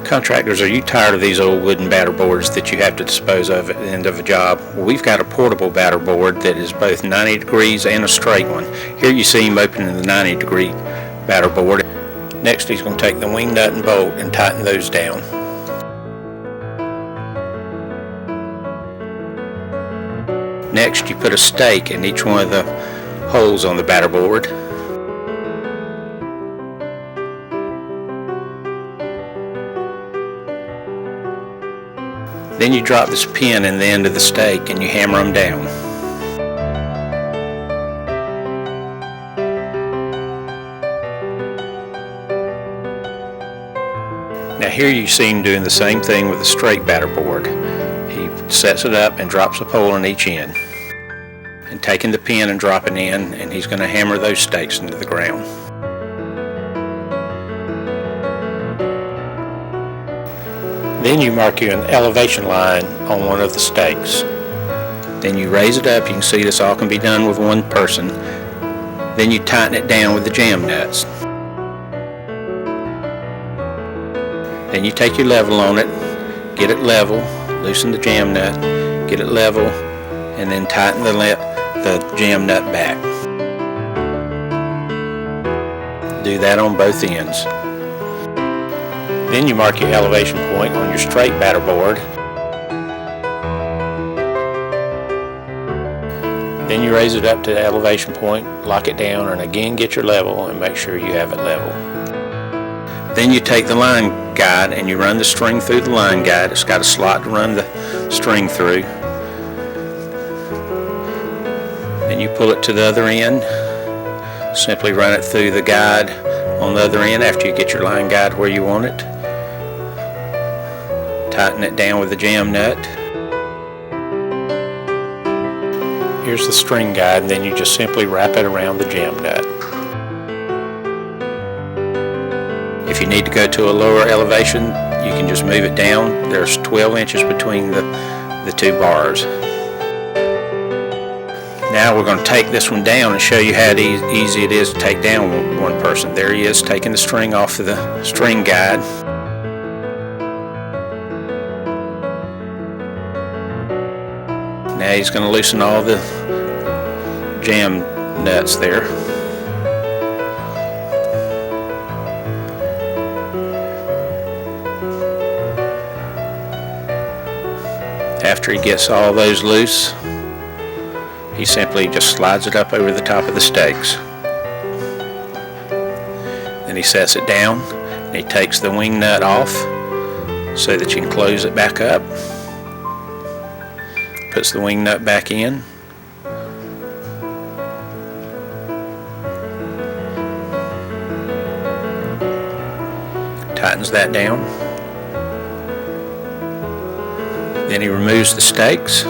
Contractors, are you tired of these old wooden batter boards that you have to dispose of at the end of a job? Well, we've got a portable batter board that is both 90 degrees and a straight one. Here you see him opening the 90-degree batter board. Next, he's going to take the wing nut and bolt and tighten those down. Next, you put a stake in each one of the holes on the batter board. Then you drop this pin in the end of the stake and you hammer them down. Now here you see him doing the same thing with a straight batter board. He sets it up and drops a pole on each end. And taking the pin and dropping in, and he's going to hammer those stakes into the ground. Then you mark you an elevation line on one of the stakes. Then you raise it up. You can see this all can be done with one person. Then you tighten it down with the jam nuts. Then you take your level on it, get it level, loosen the jam nut, get it level, and then tighten the jam nut back. Do that on both ends. Then you mark your elevation point on your straight batter board. Then you raise it up to the elevation point, lock it down, and again get your level and make sure you have it level. Then you take the line guide and you run the string through the line guide. It's got a slot to run the string through. Then you pull it to the other end. Simply run it through the guide on the other end after you get your line guide where you want it. Tighten it down with the jam nut. Here's the string guide, and then you just simply wrap it around the jam nut. If you need to go to a lower elevation, you can just move it down. There's 12 inches between the two bars. Now we're going to take this one down and show you how easy it is to take down one person. There he is, taking the string off of the string guide. Now he's going to loosen all the jam nuts there. After he gets all those loose, he simply just slides it up over the top of the stakes. Then he sets it down and he takes the wing nut off so that you can close it back up. Puts the wing nut back in. Tightens that down. Then he removes the stakes.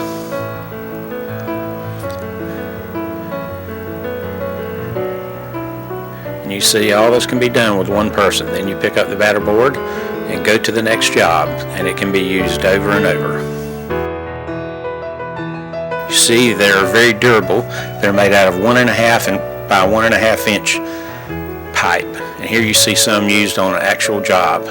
And you see all this can be done with one person. Then you pick up the batter board and go to the next job, and it can be used over and over. You see, they're very durable. They're made out of 1.5 by 1.5 inch pipe. And here you see some used on an actual job.